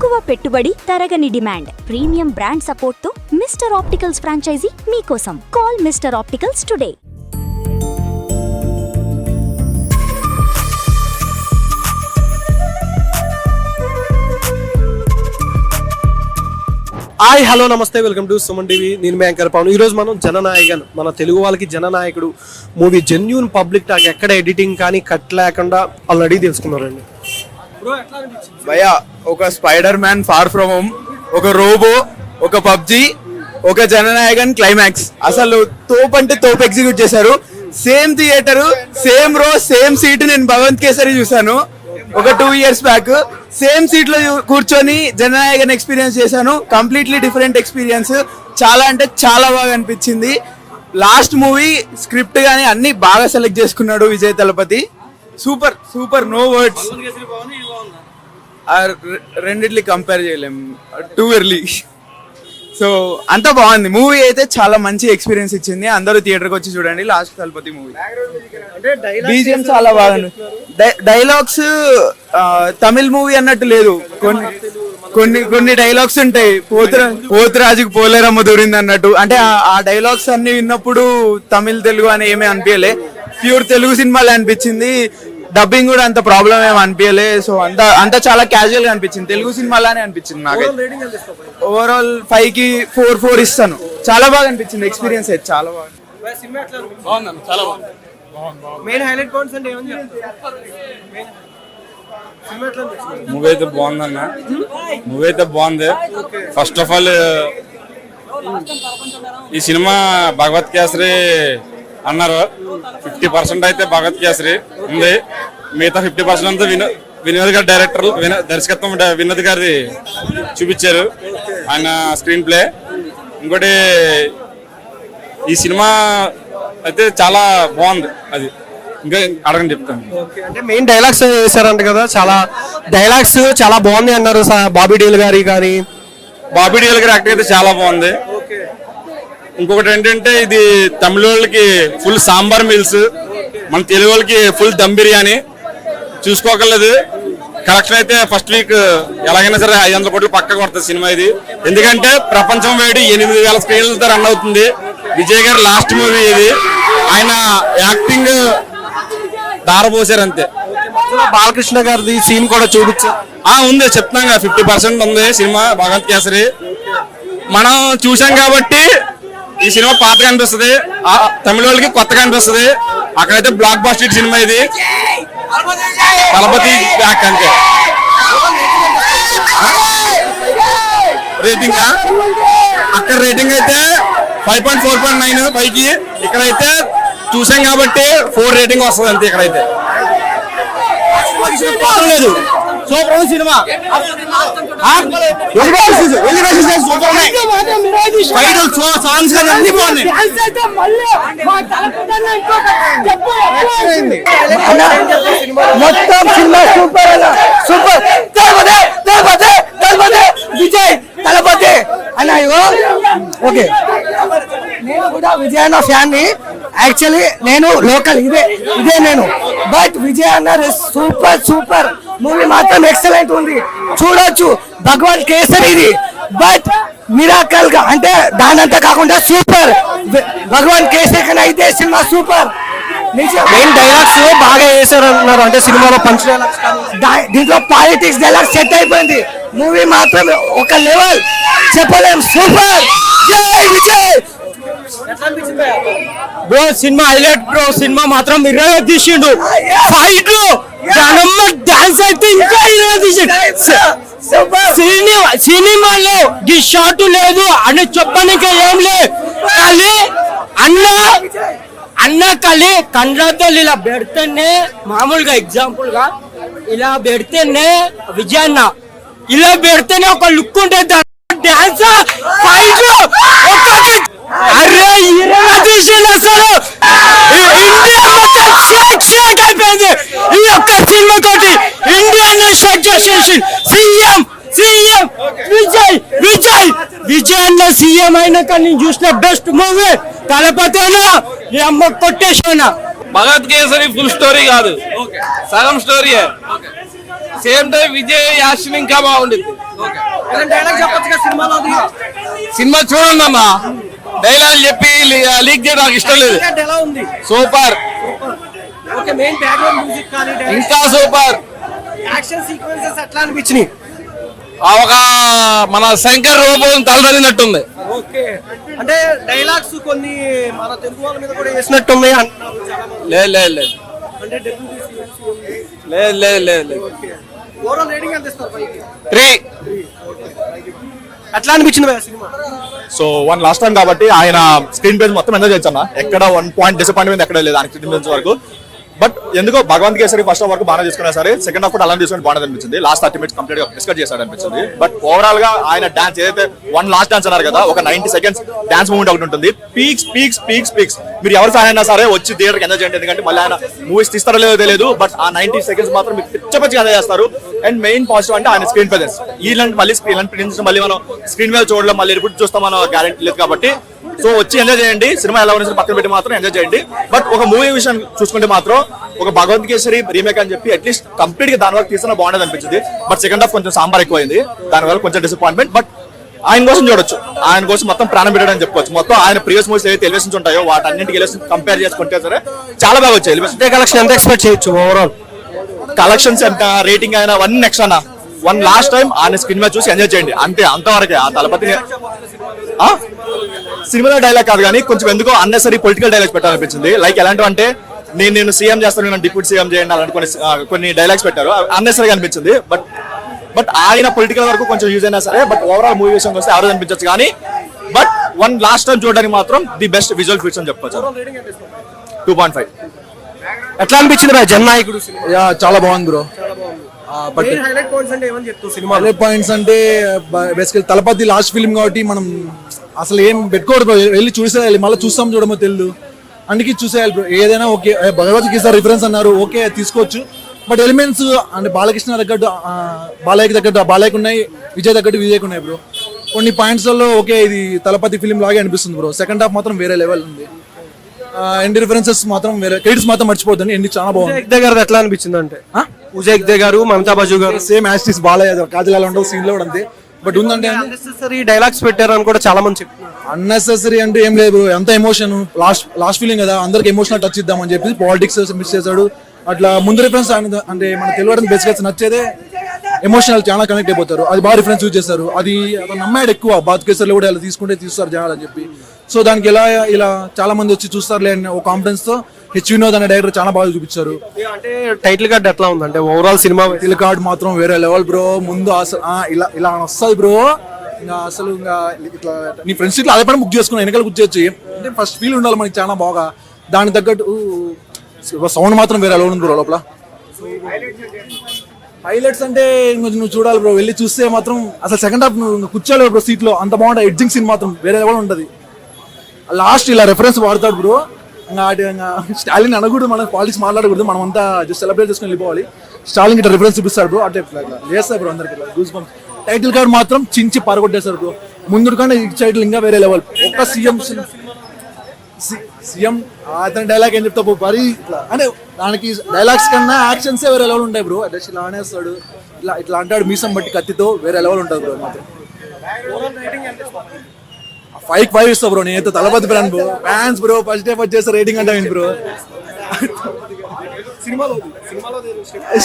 తక్కువ పెట్టుబడి, తరగని డిమాండ్, ప్రీమియం బ్రాండ్ సపోర్ట్ తో మిస్టర్ ఆప్టికల్స్ ఫ్రాంచైజీ మీకోసం. Call mister opticals today. Hi hello నమస్తే, వెల్కమ్ టు సుమన్ టీవీ. నేను మీ యాంకర్ పవన్. ఈరోజు మనం జననాయకన్, మన తెలుగు వాళ్ళకి Jananayakudu movie genuine public talk, ఎక్కడ ఎడిటింగ్ కానీ కట్ లేకుండా ఆల్రెడీ తెలుసుకున్నారండి. భయ్యా, ఒక Spider Man Far From Home, ఒక రోబో, ఒక పబ్జి, ఒక జననాయకన్ క్లైమాక్స్. అసలు తోపు అంటే తోపు ఎగ్జిక్యూట్ చేశారు. Same theatre, same row, same seat. నేను భగవంత్ కేసరి చూసాను ఒక 2 years బ్యాక్. సేమ్ సీట్ లో కూర్చొని జననాయకన్ ఎక్స్పీరియన్స్ చేశాను. Completely different experience. చాలా అంటే చాలా బాగా అనిపించింది. లాస్ట్ మూవీ స్క్రిప్ట్ గానీ అన్ని బాగా సెలెక్ట్ చేసుకున్నాడు Vijay Thalapathy. Super super, no words. రెండిట్లీ కంపేర్ చేయలేం, టూ ఎర్లీ. సో అంతా బాగుంది. మూవీ అయితే చాలా మంచి ఎక్స్పీరియన్స్ ఇచ్చింది. అందరూ థియేటర్కి వచ్చి చూడండి లాస్ట్ తలపతి మూవీ. బీజిఎం చాలా బాగుంది. డైలాగ్స్ తమిళ్ మూవీ అన్నట్టు లేదు. కొన్ని డైలాగ్స్ ఉంటాయి, పోతురాజుకు పోలేరమ్మ దూరింది అన్నట్టు. అంటే ఆ డైలాగ్స్ అన్ని విన్నప్పుడు తమిళ్ తెలుగు అని ఏమీ అనిపించలే, ప్యూర్ తెలుగు సినిమాలే అనిపించింది. డబ్బింగ్ కూడా అంత ప్రాబ్లం ఏమి అనిపించలే. సో అంతా చాలా క్యాజువల్ గా అనిపించింది, తెలుగు సినిమాలానే అనిపించింది నాకు. ఓవరాల్ 5 కి 4 ఇస్తాను. చాలా బాగా అనిపించింది ఎక్స్పీరియన్స్ అయితే, చాలా బాగా. మూవీ అయితే బాగుందన్న, మూవీ అయితే బాగుంది. ఫస్ట్ ఆఫ్ ఆల్ ఈ సినిమా భగవత్ కేసరి అన్నారు. 50% అయితే భగవత్ కేసరి ఉంది, మిగతా 50% అంతా వినోద్ గారి డైరెక్టర్ దర్శకత్వం వినోద్ గారి చూపించారు ఆయన స్క్రీన్ ప్లే. ఇంకోటి ఈ సినిమా అయితే చాలా బాగుంది. అది ఇంకా అడగని చెప్తాను. అంటే మెయిన్ డైలాగ్స్ వేసారంట కదా, చాలా డైలాగ్స్ చాలా బాగుంది అన్నారు. బాబీ డీల్ గారి కానీ, బాబీ డీల్ గారి యాక్టింగ్ అయితే చాలా బాగుంది. ఇంకొకటి ఏంటంటే ఇది తమిళ వాళ్ళకి ఫుల్ సాంబార్ మీల్స్, మన తెలుగు వాళ్ళకి ఫుల్ దమ్ బిర్యానీ. చూసుకోగలదు. కలెక్షన్ అయితే ఫస్ట్ వీక్ ఎలాగైనా సరే 500 కోట్లు పక్క కొడుతుంది సినిమా ఇది. ఎందుకంటే ప్రపంచం వేడి 8000 స్క్రీన్లతో రన్ అవుతుంది. విజయ్ గారి లాస్ట్ మూవీ ఇది. ఆయన యాక్టింగ్ దారపోసారు అంతే. బాలకృష్ణ గారిది సీన్ కూడా చూపించారు. ఉంది, చెప్తున్నాం కదా 50% ఉంది సినిమా భగవత్ కేసరి. మనం చూసాం కాబట్టి ఈ సినిమా పాతగా అనిపిస్తుంది, తమిళ వాళ్ళకి కొత్తగా అనిపిస్తుంది. అక్కడైతే బ్లాక్ బాస్టర్ సినిమా ఇది, తలపతి బ్యాక్ అంతే. రేటింగ్ అక్కడ రేటింగ్ అయితే 5.4.9 పైకి. ఇక్కడైతే చూసాం కాబట్టి 4 రేటింగ్ వస్తుంది అంతే. ఇక్కడైతే లేదు, సూపర్ సినిమా. సాంగ్స్ అన్ని బాగున్నాయి. మొత్తం cinema super super. Vijay Thalapathy అన్న. ఓకే, నేను కూడా విజయ్ అన్న ఫ్యాన్ ని. యాక్చువల్లీ నేను లోకల్, ఇదే నేను. బట్ విజయ్ అన్న సూపర్ మూవీ మాత్రం ఎక్సలెంట్ ఉంది, చూడొచ్చు. భగవాన్ కేసరి ఇది, బట్ మిరాకల్ గా అంటే దానంతా కాకుండా సూపర్. భగవాన్ కేసరి కన్నా ఇదే సినిమా సూపర్. మెయిన్ డైలాగ్స్ బాగా వేసారు అంటున్నారు. అంటే సినిమాలో పంచ్ డైలాగ్స్, దీంట్లో పాలిటిక్స్ డైలాగ్ సెట్ అయిపోయింది. మూవీ మాత్రం ఒక లెవెల్ చెప్పలేం, సూపర్. జై Vijay. Bro cinema highlight bro. Cinema మాత్రం ఇరవై తీసిండు. ఫైట్ జనమ్మ డాన్స్ అయితే ఇంకా ఇరవై తీసిండు. సినిమాలో ఈ షాట్ లేదు అని చెప్పడానికి ఏం లేదు. కానీ అన్న కలి కండ్లతో ఇలా పెడితేనే, మామూలుగా ఎగ్జాంపుల్ గా ఇలా పెడితేనే విజయ్ అన్న ఇలా పెడితేనే ఒక లుక్ ఉంటుంది. డాన్స్ ఫైట్ అరే ఇరవై తీసిండు. అసలు ఇండియా మొత్తం షేక్ అయిపోయింది ఈ యొక్క సినిమా తోటి. ఇండియా షేక్ చేసేసి సీఎం విజయ్ అన్న సీఎం అయినాక నేను చూసిన బెస్ట్ మూవీ తలపతి అన్న. ఈ అమ్మ కొట్టేసాన. భగవత్ కేసరి ఫుల్ స్టోరీ కాదు, సగం story. Same time Vijay action ఇంకా బాగుంటుంది. డైలాగ్ చెప్పొచ్చుగా సినిమాలో సినిమా చూడండి అన్న, డైలాగ్ చెప్పి లీక్ చేయడం నాకు ఇష్టం లేదు. ఎలా ఉంది? Super, okay, main background music కానీ ఇంకా సూపర్. యాక్షన్ సీక్వెన్సెస్ ఎట్లా అనిపించినాయి? ఒక మన శంకర్ రూపం తలదనినట్టుంది. ఓకే, అంటే డైలాగ్స్ కొన్ని మన తెలుగు వాళ్ళ మీద కూడా వేసినట్టున్నాయి అంటున్నారు చాలా మంది. లేదు లేదు లేదు అంటే లేదు లేదు లేదు లేదు. ఓవరాల్ రేటింగ్ ఎంత ఇస్తారు పైకి? 3. ఎట్లా అనిపించింది భయ్యా cinema? So one last time కాబట్టి ఆయన స్క్రీన్ ప్లేస్ మొత్తం ఎంజాయ్ చేయొచ్చు అన్న. ఎక్కడ 1 పాయింట్ డిసప్పాయింట్మెంట్ ఎక్కడ లేదు ఆయన స్క్రీన్ ప్లేస్ వరకు. బట్ ఎందుకో భగవంత్ కేసరి ఫస్ట్ హాఫ్ వరకు బాగా తీసుకున్నా సరే, సెకండ్ హాఫ్ కూడా అలా తీసుకుని బాగా అనిపించింది. లాస్ట్ 30 minutes కంప్లీట్ గా డిస్కస్ చేశాడు అనిపించింది. బట్ ఓవరాల్ గా ఆయన డాన్స్ ఏదైతే వన్ లాస్ట్ డాన్స్ అన్నారు కదా, ఒక 90 seconds డాన్స్ మూమెంట్ ఒకటి ఉంటుంది. Peaks peaks peaks peaks. మీరు ఎవరు ఫ్యాన్ అయినా సరే వచ్చి థియేటర్ ఎంజాయ్ చేయండి. ఎందుకంటే మళ్ళీ ఆయన మూవీస్ తీస్తారో లేదో తెలియదు, బట్ ఆ 90 seconds మాత్రం మీరు పిచ్చ ఎంజాయ్ చేస్తారు. అండ్ మెయిన్ పాజిటివ్ అంటే ఆయన స్క్రీన్ ప్రెజెన్స్. ఇలాంటి మళ్ళీ మళ్ళీ మనం స్క్రీన్ మీద చూడడం, మళ్ళీ రిపీట్ చూస్తాం మన గ్యారెంటీ లేదు కాబట్టి, సో వచ్చి ఎంజాయ్ చేయండి. సినిమా ఎలా ఉంది పక్కన పెట్టి మాత్రం ఎంజాయ్ చేయండి. బట్ ఒక మూవీ విషయం చూసుకుంటే మాత్రం ఒక భగవంత్ కేసరి రీమేక్ అని చెప్పి అట్లీస్ట్ కంప్లీట్ గా దాని వరకు తీసినా బాగుండేది అనిపించింది. బట్ సెకండ్ హాఫ్ కొంచెం సాంబార్ ఎక్కువైంది, దానివల్ల కొంచెం డిసప్పాయింట్మెంట్. బట్ ఆయన కోసం చూడొచ్చు, ఆయన కోసం మొత్తం ప్రాణం పెట్టడం అని చెప్పుకోవచ్చు. మొత్తం ఆయన ప్రీవియస్ మూవీస్ ఏవైతే ఎలివేషన్స్ ఉంటాయో వాటన్నింటికి ఎలివేషన్ కంపేర్ చేసుకుంటే సరే చాలా బాగా వచ్చాయి. ఎలివేషన్ కలెక్షన్ ఎంత ఎక్స్పెక్ట్ చేయొచ్చు ఓవరాల్? కలెక్షన్స్ ఎంత, రేటింగ్ అయినా 1 నెక్స్ట్ అన్న. 1 లాస్ట్ టైం ఆయన స్క్రీన్ మీద చూసి ఎంజాయ్ చేయండి అంతే, అంతవరకే. ఆ తలపతిని సినిమాలో డైలాగ్ కాదు కానీ కొంచెం ఎందుకో అన్నెసరీ పొలిటికల్ డైలాగ్స్ పెట్టాలనిపించింది. లైక్ ఎలాంటివి అంటే నేను సీఎం చేస్తాను, నేను డిప్యూటీ సీఎం చేయండి అలాంటి కొన్ని డైలాగ్స్ పెట్టారు, అన్నెసరీగా అనిపించింది. బట్ ఆయన పొలిటికల్ వరకు కొంచెం యూజ్ అయినా సరే, బట్ ఓవరాల్ మూవీ విషయంకి వస్తే ఎవరు అనిపించచ్చు కానీ, బట్ 1 లాస్ట్ టైం చూడడానికి మాత్రం ది బెస్ట్ విజువల్ ఫీచర్స్ అని చెప్పొచ్చు. 2.5. ఎట్లా అనిపించింది భయ్యా జననాయకుడు? చాలా బాగుంది బ్రో. బట్ హైలైట్ పాయింట్స్ అంటే ఏమని చెప్తావు సినిమా? హైలైట్ పాయింట్స్ అంటే బేసికల్ తలపతి లాస్ట్ ఫిల్మ్ కాబట్టి మనం అసలు ఏం పెట్టుకోవద్దు బ్రో, వెళ్ళి చూసేయాలి. మళ్ళీ చూస్తాం చూడమో తెలియదు, అందుకే చూసేయాలి బ్రో. ఏదైనా ఓకే, భగవత్ గీత రిఫరెన్స్ అన్నారు, ఓకే తీసుకోవచ్చు. బట్ ఎలిమెంట్స్ అంటే బాలకృష్ణ తగ్గట్టు బాలయ్యకి తగ్గట్టు బాలయ్యకు ఉన్నాయి, విజయ్ తగ్గట్టు విజయ్కి ఉన్నాయి బ్రో. కొన్ని పాయింట్స్లలో ఓకే ఇది తలపతి ఫిల్మ్ లాగే అనిపిస్తుంది బ్రో. సెకండ్ హాఫ్ మాత్రం వేరే లెవెల్ ఉంది. ఎండ్ రిఫరెన్సెస్ మాత్రం వేరే, క్రెడిట్స్ మాత్రం మర్చిపోతుంది. ఎండ్ చాలా బాగుంది. ఉజయ్ గారు ఎట్లా అనిపించింది అంటే? ఉజయ్ గారు, మమతా బాజు గారు సేమ్ యాస్టిస్ బాలయ్య కాజలాలో ఉండవు సీన్ లో కూడా అంతే. బట్ ఉందంటే అన్నెసెసరీ డైలాగ్స్ పెట్టారని కూడా చాలా మంది చెప్తున్నారు. అన్నెసెసరీ అంటే ఏం లేదు, ఎంత ఎమోషన్ లాస్ట్ ఫీలింగ్ కదా, అందరికి ఎమోషనల్ టచ్ ఇద్దామని చెప్పి పాలిటిక్స్ మిస్ చేశాడు. అట్లా ముందు రిఫరెన్స్ అంటే మన తెలుగు బేసిక్గా నచ్చేదే ఎమోషనల్, చాలా కనెక్ట్ అయిపోతారు. అది బాగా రిఫరెన్స్ యూజ్ చేస్తారు. అది అతను నమ్మాడు ఎక్కువ, బాత్ కేసర్లో కూడా ఇలా తీసుకుంటే తీస్తారు జనాలు అని చెప్పి. సో దానికి ఇలా చాలా మంది వచ్చి చూస్తారులే అనే ఒక కాన్ఫిడెన్స్ తో హెచ్ వినోద్ అనే డైరెక్టర్ చాలా బాగా చూపించారు. అంటే టైటిల్ కార్డ్ ఎట్లా ఉంది అంటే ఓవరాల్ సినిమా? టైటిల్ కార్డ్ మాత్రం వేరే లెవెల్ బ్రో. ముందు అసలు ఇలా వస్తుంది బ్రో. ఇంకా అసలు ఇంకా ఇట్లా నీ ఫ్రెండ్స్ ఇట్లా అదే పని బుక్ చేసుకున్నా, వెనకాల బుక్ చేయొచ్చు. అంటే ఫస్ట్ ఫీల్ ఉండాలి మనకి చాలా బాగా. దానికి తగ్గట్టు సౌండ్ మాత్రం వేరే లెవెల్ ఉంది బ్రో లోపల. హైలైట్స్ అంటే నువ్వు చూడాలి బ్రో, వెళ్ళి చూస్తే మాత్రం అసలు సెకండ్ హాఫ్ నువ్వు కూర్చోలేవు బ్రో సీట్ లో, అంత బాగుంటుంది. ఎడ్జింగ్ సీన్ మాత్రం వేరే లెవెల్ ఉంటుంది. లాస్ట్ ఇలా రెఫరెన్స్ వాడతాడు బ్రో. ఇంకా స్టాలిన్ అనకూడదు, మనం పాలిటిక్స్ మాట్లాడకూడదు, మనం అంతా జస్ట్ సెలబ్రేట్ చేసుకుని వెళ్ళిపోవాలి. స్టాలిన్ ఇట్లా రిఫరెన్స్ చూపిస్తాడు బ్రో, అంటే చేస్తాడు బ్రో అందరికి గూస్ బంప్స్. టైటిల్ కార్డ్ మాత్రం చించి పారగొట్టేశారు బ్రో. ముందు కానీ ఈ టైటిల్ ఇంకా వేరే లెవెల్. ఒక్క సీఎం అతని డైలాగ్ ఏం చెప్తా మరి ఇట్లా అంటే దానికి డైలాగ్స్ కన్నా యాక్షన్సే వేరే లెవెల్ ఉంటాయి బ్రో. అంటే ఇలా అనేస్తాడు, ఇట్లా అంటాడు మీసం బట్టి కత్తితో, వేరే లెవెల్ ఉంటుంది బ్రో. మాత్రం 5 ఇస్తా బ్రో. నేనైతే Thalapathy fans bro. First day first చేస్తే రేటింగ్ అంటే బ్రో.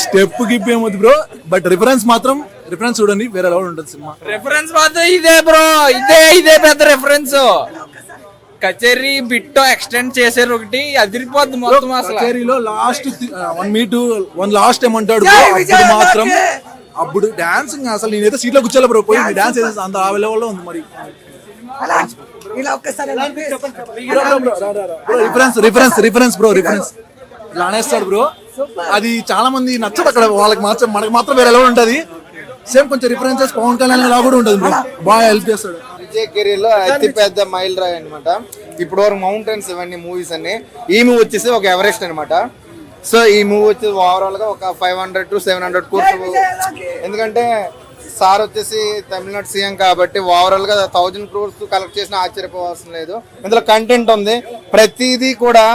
స్టెప్ గిప్ ఏమవుతుంది బ్రో, బట్ రిఫరెన్స్ చూడండి వేరే లెవెల్ ఉంటుంది సినిమా. రిఫరెన్స్ మాత్రం ఇదే బ్రో, ఇదే పెద్ద రిఫరెన్స్. కచేరీ బిట్టో ఎక్స్టెండ్ చేశారు ఒకటి, అదిరిపోద్ది మొత్తం. అసలు కచేరీలో లాస్ట్ 1 లాస్ట్ టైం అంటాడు అప్పుడు మాత్రం, అప్పుడు డాన్స్ అసలు నేనైతే సీట్ లో కూర్చోలే బ్రో. పోయి డాన్స్ చేసేసి అంత ఆ లెవెల్లో ఉంది. మరి రిఫరెన్స్ బ్రో, రిఫరెన్స్ ఇలా అనేస్తాడు బ్రో. అది చాలా మంది నచ్చదు అక్కడ, వాళ్ళకి మాత్రం, మనకి మాత్రం వేరే లెవెల్ ఉంటుంది. సేమ్ కొంచెం రిఫరెన్సెస్ పవన్ కళ్యాణ్ లా కూడా ఉంటుంది బ్రో, బాగా హెల్ప్ చేస్తాడు. విజయ్ కెరీర్ లో అతి పెద్ద మైల్ రాయ్ అనమాట. ఇప్పుడు వరకు మౌంటైన్స్ ఇవన్నీ మూవీస్ అన్ని, ఈ మూవీ వచ్చేసి ఒక ఎవరెస్ట్ అనమాట. సో ఈ మూవీ వచ్చేసి ఓవరాల్ గా ఒక 500 to 700 కోర్స్. ఎందుకంటే సార్ వచ్చేసి తమిళనాడు సీఎం కాబట్టి ఓవరాల్ గా 1000 crores కలెక్ట్ చేసిన ఆశ్చర్యపోవాల్సిన లేదు. ఇందులో కంటెంట్ ఉంది, ప్రతిదీ కూడా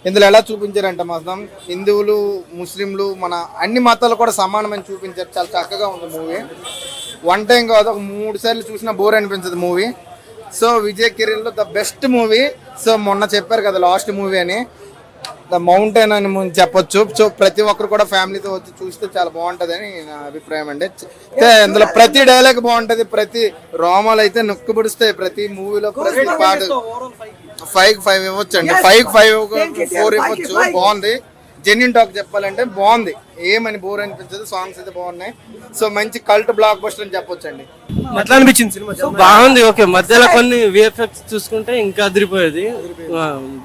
ఇందులో ఎలా చూపించారంటే మాత్రం హిందువులు ముస్లింలు మన అన్ని మతాలు కూడా సమానమని చూపించారు. చాలా చక్కగా ఉంది మూవీ. వన్ టైం కాదు, ఒక 3 సార్లు చూసినా బోర్ అనిపించదు మూవీ. సో విజయ్ కెరీర్లో ద బెస్ట్ మూవీ. సో మొన్న చెప్పారు కదా లాస్ట్ మూవీ అని, ద మౌంటైన్ అని చెప్పొచ్చు. సో ప్రతి ఒక్కరు కూడా ఫ్యామిలీతో వచ్చి చూస్తే చాలా బాగుంటుందని నా అభిప్రాయం అండి. ఇందులో ప్రతి డైలాగ్ బాగుంటుంది, ప్రతి రోమాలు అయితే నొక్కు పిడుస్తాయి ప్రతి మూవీలో. ప్రతి పాట 5 ఇవ్వచ్చు అండి, 4 ఇవ్వచ్చు. బాగుంది. జెన్యున్ టాక్ చెప్పాలంటే బాగుంది, ఏమని బోర్ అనిపించదు. సాంగ్స్ అయితే బాగున్నాయి. సో మంచి కల్ట్ బ్లాక్ బస్టర్ అని చెప్పొచ్చు అండి. ఎట్లా అనిపించింది సినిమా? బాగుంది. ఓకే, మధ్యలో కొన్ని విఎఫ్ఎక్స్ చూసుకుంటే ఇంకా అదిరిపోయేది.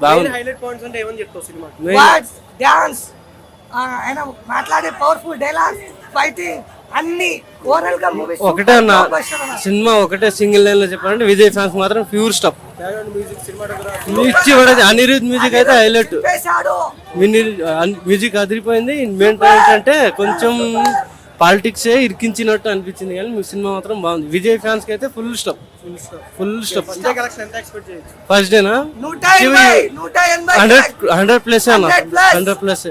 బాగుంది. హైలైట్ పాయింట్స్ అంటే ఏమని చెప్తావు సినిమా? డాన్స్, ఆయన మాట్లాడే పవర్ఫుల్ డైలాగ్, ఫైటింగ్ అన్ని ఓవరాల్ గా మూవీ ఒకటే అన్న సినిమా, ఒకటే సింగిల్ లైన్ లో చెప్పాలంటే విజయ్ ఫ్యాన్స్ మాత్రం ప్యూర్ స్టఫ్. అనిరుద్ మ్యూజిక్ అయితే హైలైట్. మ్యూజిక్ అదిరిపోయింది. మెయిన్ పాయింట్ అంటే కొంచెం పాలిటిక్స్ ఇరికించినట్టు అనిపించింది, కానీ సినిమా మాత్రం బాగుంది. విజయ్ ఫ్యాన్స్ కి అయితే ఫుల్ స్టఫ్. ఫస్ట్ డేనా 100+ అన్న, 100+.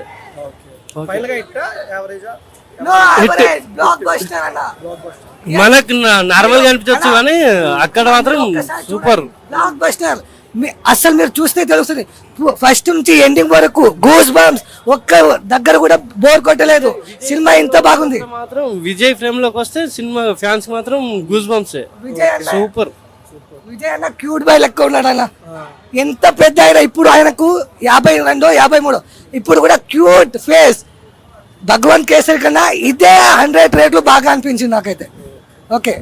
మనకు నార్మల్ గా అనిపించవచ్చు, కానీ అక్కడ మాత్రం సూపర్ బ్లాక్ బస్టర్. అసలు మీరు చూస్తే తెలుస్తుంది, ఫస్ట్ నుంచి ఎండింగ్ వరకు గూస్ బంప్స్, ఒక్క దగ్గర కూడా బోర్ కొట్టలేదు. సినిమా ఇంత బాగుంది. మాత్రం విజయ్ ఫ్రేమ్ లోకి వస్తే సినిమా ఫ్యాన్స్ మాత్రం గూస్ బంప్స్. సూపర్. విజయ్ అన్న క్యూట్ బాయ్ లెక్క ఉన్నాడు అన్న. ఎంత పెద్ద ఆయన, ఇప్పుడు ఆయనకు 52, 53, ఇప్పుడు కూడా క్యూట్ ఫేస్. భగవంత్ కేసరి కన్నా ఇదే 100 రేట్లు బాగా అనిపించింది నాకైతే. ఓకే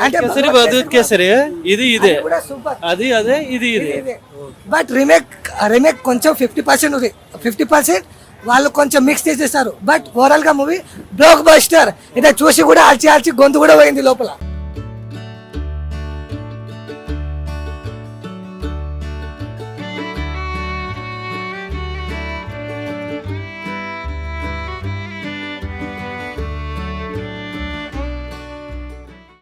అంటే కేసరి బదుత్ కేసరి, ఇది ఇదే, అది అదే, ఇది ఇదే. బట్ రీమేక్ కొంచెం 50% ఉంది. 50% వాళ్ళు కొంచెం మిక్స్ చేసేసారు. బట్ ఓవరాల్ గా మూవీ బ్లాక్ బస్టర్. ఇదే చూసి కూడా ఆల్చి గొంతు కూడా పోయింది లోపల.